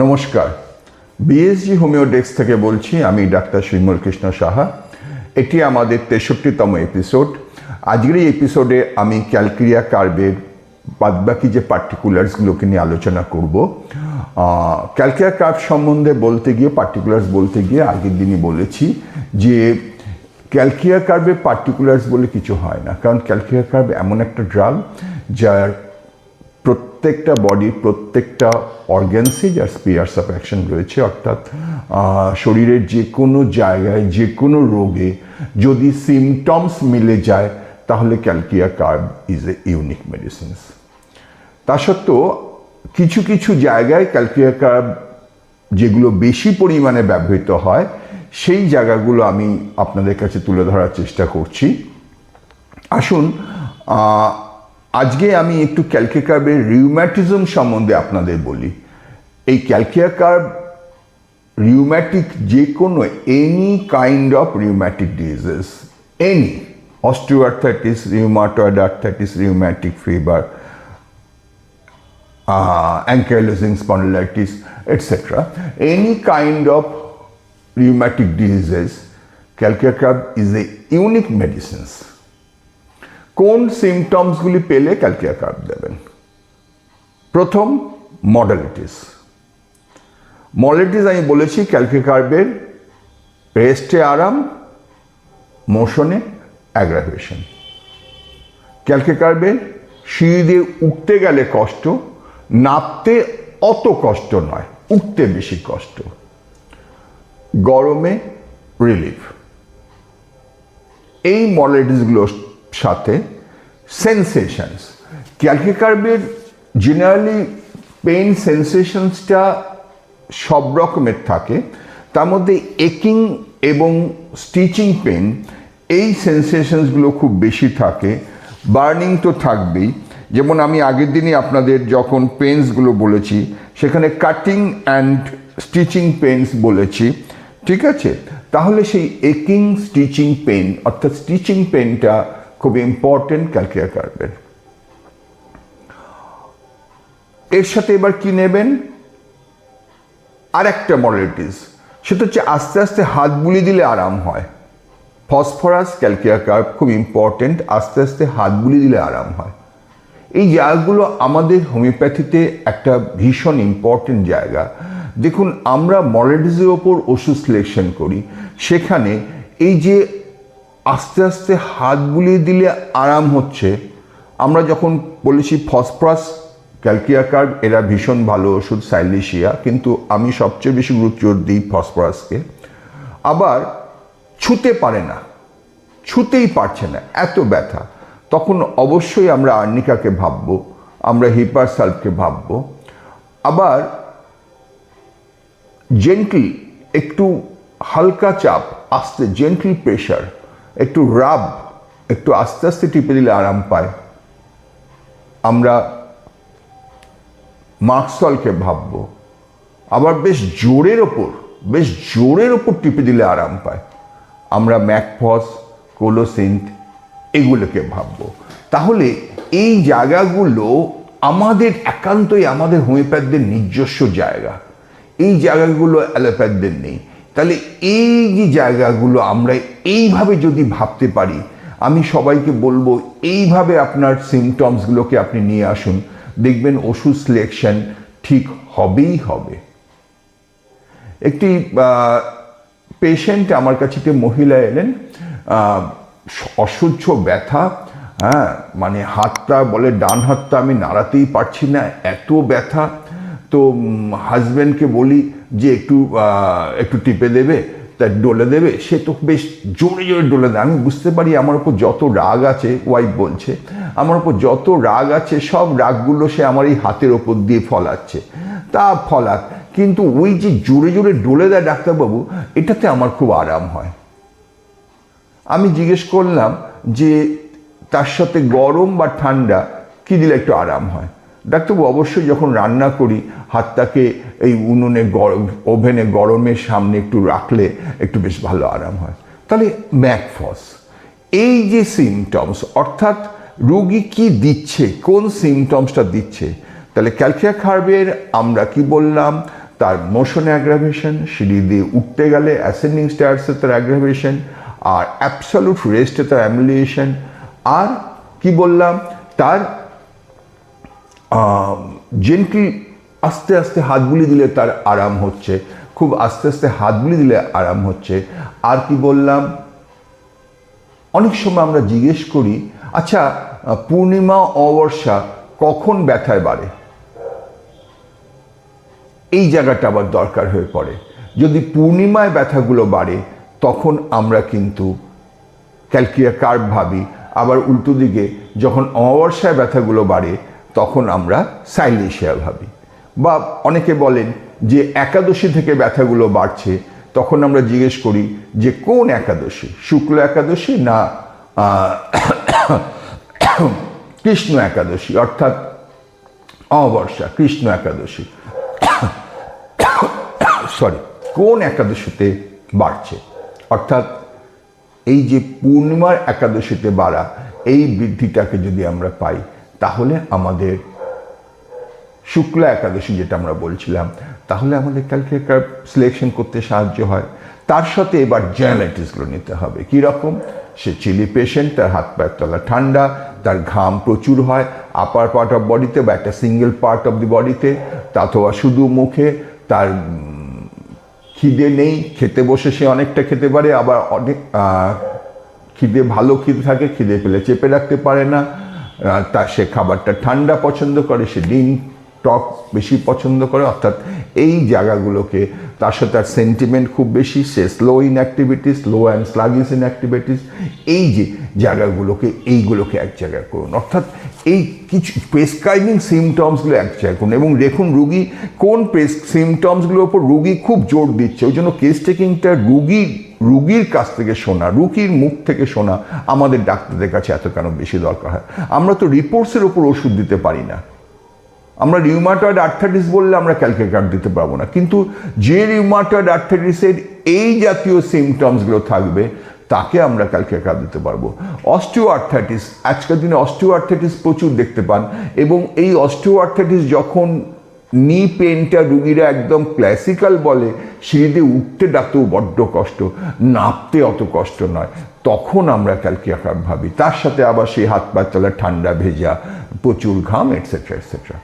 নমস্কার, BSG homeo desk থেকে বলছি। আমি ডাক্তার শ্রীমল কৃষ্ণ সাহা। এটি আমাদের 63তম এপিসোড। আজকের এই এপিসোডে আমি ক্যালক্রিয়া কার্ভের বাদবাকি যে পার্টিকুলার্সগুলোকে নিয়ে আলোচনা করব। ক্যালক্রিয়া কার্ভ সম্বন্ধে পার্টিকুলার্স বলতে গিয়ে আগের দিনই বলেছি যে ক্যালক্রিয়া কার্ভের পার্টিকুলার্স বলে কিছু হয় না, কারণ ক্যালক্রিয়া কার্ভ এমন একটা ড্রাগ যার প্রত্যেকটা বডির প্রত্যেকটা অর্গ্যানসে যার স্পিয়ার্স অফ অ্যাকশন রয়েছে, অর্থাৎ শরীরের যে কোনো জায়গায় যে কোনো রোগে যদি সিমটমস মিলে যায় তাহলে Calcarea carb is a unique medicines. তা সত্ত্বেও কিছু কিছু জায়গায় ক্যালক্রিয়া কার্ভ যেগুলো বেশি পরিমাণে ব্যবহৃত হয় সেই জায়গাগুলো আমি আপনাদের কাছে তুলে ধরার চেষ্টা করছি। আসুন আজকে আমি একটু ক্যালক্রিয়া কার্ভের রিউম্যাটিজম সম্বন্ধে আপনাদের বলি। এই ক্যালক্রিয়া কার্ভ রিউম্যাটিক যে কোনো any kind of rheumatic disease, any osteoarthritis, rheumatoid arthritis, rheumatic fever, ankylosing spondylitis, etc. Any kind of rheumatic diseases, calcria carb is a unique medicines. কোন সিমটমসগুলি পেলে ক্যালক্রিয়া কার্ভ দেবেন? প্রথম, মডালিটিস। আমি বলেছি ক্যালক্রিয়া কার্ভের রেস্টে আরাম, মোশনে অ্যাগ্রাভেশন। ক্যালক্রিয়া কার্ভের সিঁড়ি দিয়ে উঠতে গেলে কষ্ট, নামতে অত কষ্ট নয়, উঠতে বেশি কষ্ট। গরমে রিলিফ। এই মডালিটিসগুলোর সাথে সেন্সেশনস। ক্যালক্রিয়া কার্ভের জেনারেলি পেইন সেন্সেশনসটা সব রকমের থাকে, তার মধ্যে একিং এবং স্টিচিং পেন, এই সেন্সেশনসগুলো খুব বেশি থাকে। বার্নিং তো থাকবেই, যেমন আমি আগের দিনই আপনাদের যখন পেন্সগুলো বলেছি সেখানে কাটিং অ্যান্ড স্টিচিং পেন্স বলেছি, ঠিক আছে? তাহলে সেই একিং স্টিচিং পেন অর্থাৎ স্টিচিং পেনটা খুব ইম্পর্টেন্ট ক্যালক্রিয়া কার্ভের। এর সাথে এবার কি নেবেন? আর একটা মডালিটিস, সেটা হচ্ছে আস্তে আস্তে হাত বুলিয়ে দিলে আরাম হয়। ফসফরাস, ক্যালক্রিয়া কার্ভ খুব ইম্পর্টেন্ট, আস্তে আস্তে হাত বুলিয়ে দিলে আরাম হয়। এই জায়গাগুলো আমাদের হোমিওপ্যাথিতে একটা ভীষণ ইম্পর্টেন্ট জায়গা। দেখুন, আমরা মডালিটিসের ওপর ওষুধ সিলেকশন করি, সেখানে এই যে আস্তে আস্তে হাত বুলিয়ে দিলে আরাম হচ্ছে, আমরা যখন বলেছি ফসফরাস, ক্যালক্রিয়া কার্ভ এরা ভীষণ ভালো ওষুধ, সাইলেশিয়া, কিন্তু আমি সবচেয়ে বেশি গুরুত্ব দিই ফসফরাসকে। আবার ছুতে পারে না, ছুতেই পারছে না, এত ব্যথা, তখন অবশ্যই আমরা আর্নিকাকে ভাববো, আমরা হিপারসালভকে ভাববো। আবার জেন্টলি, একটু হালকা চাপ, আস্তে জেন্টলি প্রেশার, একটু রাব, একটু আস্তে আস্তে টিপে দিলে আরাম পায়, আমরা মার্কসলকে ভাববো। আবার বেশ জোরের ওপর টিপে দিলে আরাম পায়, আমরা ম্যাকফস, কোলোসিন্থ এগুলোকে ভাববো। তাহলে এই জায়গাগুলো আমাদের একান্তই আমাদের হোমিওপ্যাথদের নিজস্ব জায়গা, এই জায়গাগুলো অ্যালোপ্যাথদের নেই। তাহলে এই যে জায়গাগুলো আমরা এইভাবে যদি ভাবতে পারি, আমি সবাইকে বলবো এইভাবে আপনার সিমটমসগুলোকে আপনি নিয়ে আসুন, দেখবেন ওষুধ সিলেকশন ঠিক হবেই হবে। একটি পেশেন্ট আমার কাছে, একটি মহিলা এলেন, অসহ্য ব্যথা, মানে হাতটা বলে ডান হাতটা আমি নাড়াতেই পারছি না, এত ব্যথা। তো হাজব্যান্ডকে বলি যে একটু টিপে দেবে, তা ডলে দেবে, সে তো বেশ জোরে জোরে ডলে দেয়। আমি বুঝতে পারি আমার ওপর যত রাগ আছে, ওয়াইফ বলছে, আমার ওপর যত রাগ আছে সব রাগগুলো সে আমার এই হাতের ওপর দিয়ে ফলাচ্ছে। তা ফলাক, কিন্তু ওই যে জোরে জোরে ডলে দেয় ডাক্তারবাবু, এটাতে আমার খুব আরাম হয়। আমি জিজ্ঞেস করলাম যে তার সাথে গরম বা ঠান্ডা কি দিলে একটু আরাম হয়? ডাক্তারবাবু, অবশ্যই যখন রান্না করি হাতটাকে এই উনুনে ওভেনে গরমের সামনে একটু রাখলে একটু বেশ ভালো আরাম হয়। তাহলে ম্যাকফস, এই যে সিমটমস, অর্থাৎ রোগী কি দিচ্ছে, কোন সিমটমসটা দিচ্ছে, তাহলে ক্যালক্রিয়া কার্ভের আমরা কি বললাম? তার মোশন অ্যাগ্রাভেশন, সিঁড়ি দিয়ে উঠতে গেলে অ্যাসেন্ডিং স্ট্যায়ার্সে তার অ্যাগ্রাভেশন, আর অ্যাবসলিউট রেস্টে তার অ্যামিলিয়েশন, আর কি বললাম তার জেন্টলি আস্তে আস্তে হাত বুলি দিলে তার আরাম হচ্ছে, খুব আস্তে আস্তে হাত বুলি দিলে আরাম হচ্ছে। আর কি বললাম, অনেক সময় আমরা জিজ্ঞেস করি আচ্ছা পূর্ণিমা অমাবস্যা কখন ব্যথায় বাড়ে, এই জায়গাটা আবার দরকার হয়ে পড়ে। যদি পূর্ণিমায় ব্যথাগুলো বাড়ে তখন আমরা কিন্তু ক্যালকিয়া কার্ভ ভাবি, আবার উল্টো দিকে যখন অমাবস্যায় ব্যথাগুলো বাড়ে তখন আমরা সাইলেশিয়া ভাবি। বা অনেকে বলেন যে একাদশী থেকে ব্যথাগুলো বাড়ছে, তখন আমরা জিজ্ঞেস করি যে কোন একাদশী, শুক্ল একাদশী না কৃষ্ণ একাদশী, অর্থাৎ অমাবস্যা কৃষ্ণ একাদশী, সরি কোন একাদশীতে বাড়ছে। অর্থাৎ এই যে পূর্ণিমার একাদশীতে বাড়া, এই বৃদ্ধিটাকে যদি আমরা পাই তাহলে আমাদের শুক্লা একাদশী যেটা আমরা বলছিলাম, তাহলে আমাদের ক্যালকিয়া কার্ভ সিলেকশন করতে সাহায্য হয়। তার সাথে এবার জেনারেটিসগুলো নিতে হবে। কীরকম, সে চিলি পেশেন্ট, তার হাত পায়ের তলা ঠান্ডা, তার ঘাম প্রচুর হয় আপার পার্ট অফ বডিতে বা একটা সিঙ্গেল পার্ট অফ দি বডিতে, অথবা শুধু মুখে, তার খিদে নেই, খেতে বসে সে অনেকটা খেতে পারে, আবার অনেক খিদে ভালো খিদে থাকে, খিদে পেলে চেপে রাখতে পারে না, তা সে খাবারটা ঠান্ডা পছন্দ করে, সে ডিম টক বেশি পছন্দ করে। অর্থাৎ এই জায়গাগুলোকে, তার সাথে তার সেন্টিমেন্ট খুব বেশি, সে slow in activities, low and sluggish in activities, এই যে জায়গাগুলোকে, এইগুলোকে এক জায়গায় করুন। অর্থাৎ এই কিছু প্রেসক্রাইবিং সিমটমসগুলো এক জায়গায় করুন এবং দেখুন রুগী কোন সিমটমসগুলোর ওপর রুগী খুব জোর দিচ্ছে। ওই জন্য কেস টেকিংটা রুগীর কাছ থেকে শোনা, রুগীর মুখ থেকে শোনা আমাদের ডাক্তারদের কাছে এত কেন বেশি দরকার হয়। আমরা তো রিপোর্টসের ওপর ওষুধ দিতে পারি না। আমরা রিউমাটয়েড আর্থ্রাইটিস বললে আমরা ক্যালকিয়া কার্ভ দিতে পারবো না, কিন্তু যে রিউমাটয়েড আর্থ্রাইটিসের এই জাতীয় সিমটমসগুলো থাকবে তাকে আমরা ক্যালকিয়া কার্ভ দিতে পারবো। অস্টিও আর্থ্রাইটিস, আজকের দিনে অস্টিও আর্থ্রাইটিস প্রচুর দেখতে পান, এবং এই অস্টিও আর্থ্রাইটিস যখন নি পেনটা রুগীরা একদম ক্লাসিক্যাল বলে, সিঁড়িতে উঠতে ডাকতেও বড্ড কষ্ট, নাপতে অত কষ্ট নয়, তখন আমরা ক্যালকিয়া কার্ভ ভাবি। তার সাথে আবার সেই হাত পা তলা ঠান্ডা ভেজা, প্রচুর ঘাম, এটসেট্রা এটসেট্রা।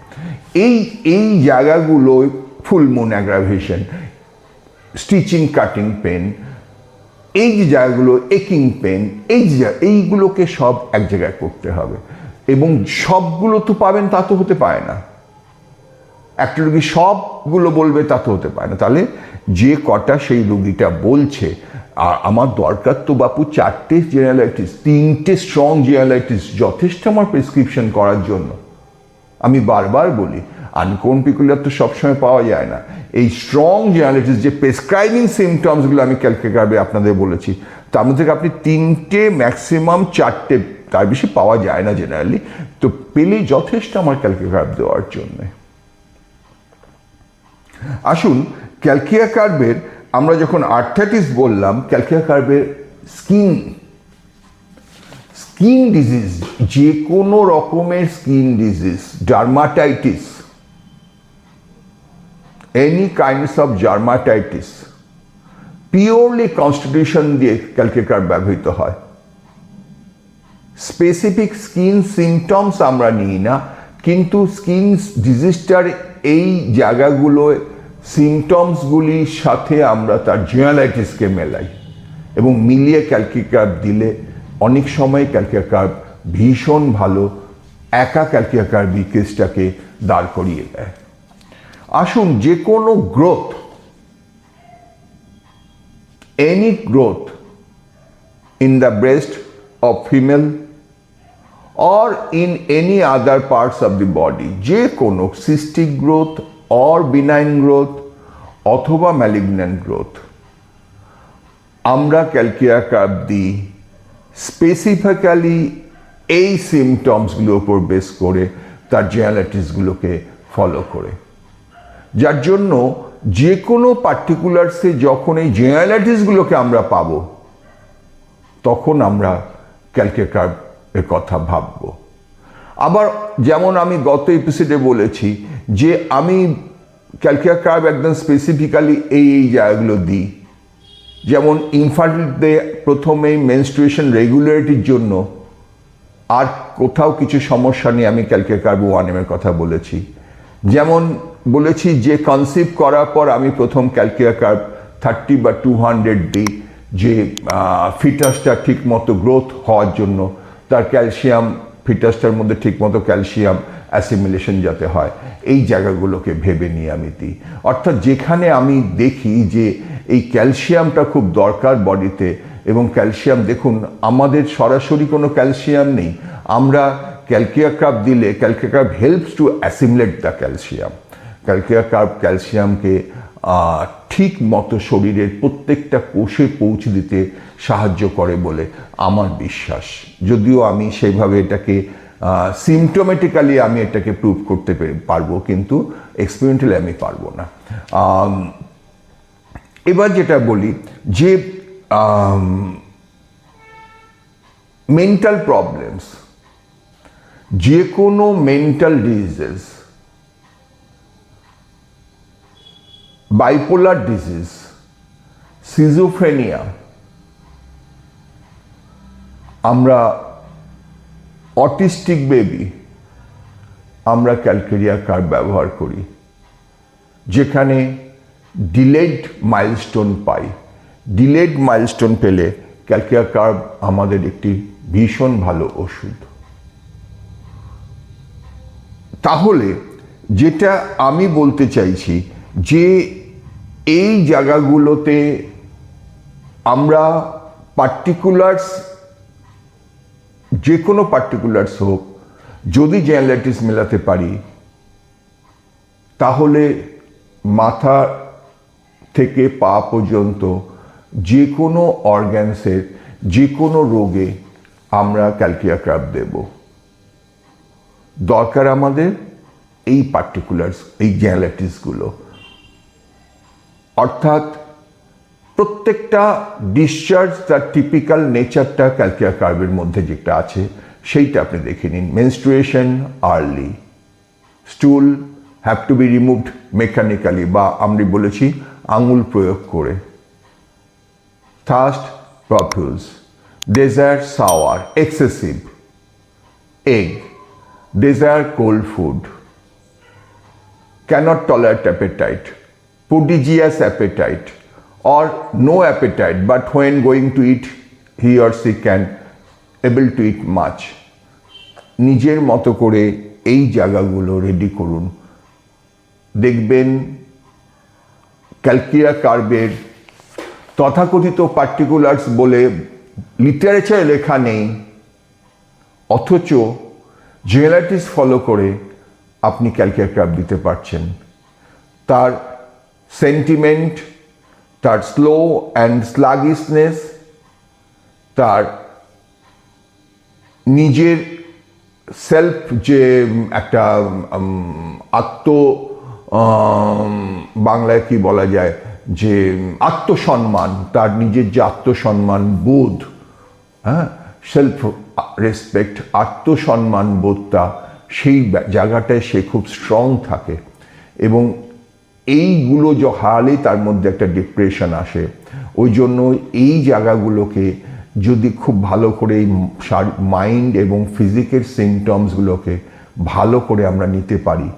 এই জায়গাগুলোয় full moon aggravation, stitching cutting pain, এই যে জায়গাগুলো একিং পেন, এইগুলোকে সব এক জায়গায় করতে হবে। এবং সবগুলো তো পাবেন তা তো হতে পারে না, একটা রুগী সবগুলো বলবে তা তো হতে পারে না। তাহলে যে কটা সেই রুগীটা বলছে, আর আমার দরকার তো বাপু 4টে জেনারেলাইটিস, 3টে স্ট্রং জেনারেলাইটিস যথেষ্ট আমার প্রেসক্রিপশন করার জন্য। আমি বারবার বলি আনকনপিকুলার তো সবসময় পাওয়া যায় না, এই স্ট্রং জেনারেলাইটিস যে প্রেসক্রাইবিং সিমটমসগুলো আমি ক্যালকিয়া কার্ভে আপনাদের বলেছি, তার মধ্যে থেকে আপনি 3টে ম্যাক্সিমাম 4টে, তার বেশি পাওয়া যায় না জেনারেলি, তো পেলেই যথেষ্ট আমার ক্যালকিয়া কার্ভ দেওয়ার জন্য। আসুন ক্যালকিয়া কার্ভের, আমরা যখন আর্থ্রাইটিস বললাম, ক্যালকিয়া কার্ভের স্কিন ডিজিজ, যে কোনো রকমের skin disease, dermatitis, any kinds of dermatitis, purely constitution দিয়ে ক্যালকিয়া কার্ভ ব্যবহৃত হয়। স্পেসিফিক স্কিন সিমটমস আমরা নিই না, কিন্তু স্কিন ডিজিজটার এই জায়গাগুলোয় সিমটমসগুলির সাথে আমরা তার জেনারেলাইটিসকে মেলাই এবং মিলিয়ে ক্যালকিয়া কার্ভ দিলে অনেক সময় ক্যালকিয়া কার্ভ ভীষণ ভালো একা ক্যালকিয়া কার্ভই কেসটাকে দাঁড় করিয়ে দেয়। আসুন, যে কোনো growth, any growth in the breast of female or in any other parts of the body, যে কোনো cystic growth or benign growth অথবা ম্যালিগন্যান্ট গ্রোথ, আমরা ক্যালকিয়া কার্ভ দিই স্পেসিফিক্যালি এই সিমটমসগুলোর উপর বেস করে, তার জেনারেলাইটিসগুলোকে ফলো করে, যার জন্য যে কোনো পার্টিকুলারসে যখন এই জেনারেলাইটিসগুলোকে আমরা পাবো তখন আমরা ক্যালকিয়া কার্ভ এর কথা ভাববো। আবার যেমন আমি গত এপিসোডে বলেছি যে আমি ক্যালকিয়া কার্ব একদম স্পেসিফিক্যালি এই জায়গাগুলো দিই। যেমন ইনফার্টিলিটিতে প্রথমেই মেনস্ট্রুয়েশন রেগুলারিটির জন্য আর কোথাও কিছু সমস্যা নেই, আমি ক্যালকিয়া কার্ব 1 এর কথা বলেছি। যেমন বলেছি যে কনসিভ করার পর আমি প্রথম ক্যালকিয়া কার্ব 30 বা 200 দিই, যে ফিটাসটা ঠিক মতো গ্রোথ হওয়ার জন্য তার ক্যালসিয়াম, ফিটাসটার মধ্যে ঠিক মতো ক্যালসিয়াম অ্যাসিমিলেশন যাতে হয়, এই জায়গাগুলোকে ভেবে নিয়ে আমি দিই। অর্থাৎ যেখানে আমি দেখি যে এই ক্যালসিয়ামটা খুব দরকার বডিতে, এবং ক্যালসিয়াম দেখুন আমাদের সরাসরি কোনো ক্যালসিয়াম নেই, আমরা ক্যালকিয়া কার্ব দিলে Calcarea carb helps to assimilate the calcium. Calcarea carb ক্যালসিয়ামকে ঠিক মতো শরীরের প্রত্যেকটা কোষে পৌঁছে দিতে সাহায্য করে বলে আমার বিশ্বাস, যদিও আমি সেইভাবে এটাকে সিমটোমেটিক্যালি আমি এটাকে প্রুভ করতে পারবো, কিন্তু এক্সপেরিমেন্টালি আমি পারবো না। এবার যেটা বলি যে মেন্টাল প্রবলেমস, যে কোনো mental disease, bipolar disease, schizophrenia, আমরা অটিস্টিক বেবি, আমরা ক্যালকেরিয়া কার্ব ব্যবহার করি, যেখানে ডিলেড মাইলস্টোন পাই। ডিলেড মাইলস্টোন পেলে ক্যালকিয়া কার্ব আমাদের একটি ভীষণ ভালো ওষুধ। তাহলে যেটা আমি বলতে চাইছি যে এই জায়গাগুলোতে আমরা পার্টিকুলার্স, যে কোনো পার্টিকুলার্স হোক, যদি জেনারেলাইটিস মেলাতে পারি তাহলে মাথা থেকে পা পর্যন্ত যে কোনো অর্গ্যানসের যে কোনো রোগে আমরা ক্যালকিয়া কার্ব দেব। দরকার আমাদের এই পার্টিকুলার্স, এই জেনারেলাইটিসগুলো, অর্থাৎ প্রত্যেকটা ডিসচার্জ তার টিপিক্যাল নেচারটা ক্যালকিয়া কার্বের মধ্যে যেটা আছে সেইটা আপনি দেখে নিন। Menstruation early, stool have to be removed mechanically বা আমরা বলেছি আঙুল প্রয়োগ করে। Thirst profuse, desire sour excessive, egg, desire cold food, cannot tolerate appetite, prodigious appetite or no appetite, but when going to eat he or she can able to eat much. নিজের মতো করে এই জায়গাগুলো রেডি করুন, দেখবেন ক্যালকিয়া কার্বের তথাকথিত particulars বলে লিটারেচারে লেখা নেই, অথচ জেনারেলাইটিস ফলো করে আপনি ক্যালকিয়া কার্ব দিতে পারছেন। তার সেন্টিমেন্ট, তার স্লো অ্যান্ড স্লাগিশনেস, তার নিজের সেলফ যে একটা বাংলায় কি বলা যায়, যে আত্মসম্মান, তার নিজের যে আত্মসম্মান বোধ, হ্যাঁ, সেলফ রেসপেক্ট, আত্মসম্মান বোধটা, সেই জায়গাটায় সে খুব স্ট্রং থাকে। এবং এইগুলো হারালে তার মধ্যে একটা ডিপ্রেশন আসে। ওই জন্য এই জায়গাগুলোকে যদি খুব ভালো করে এই মাইন্ড এবং ফিজিকের সিমটমসগুলোকে ভালো করে আমরা নিতে পারি,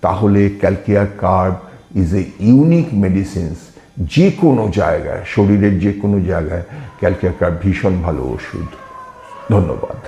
তাহলে Calcarea carb is a unique medicines. যে কোনো জায়গায়, শরীরের যে কোনো জায়গায় ক্যালকিয়া কার্ব ভীষণ ভালো ওষুধ। ধন্যবাদ।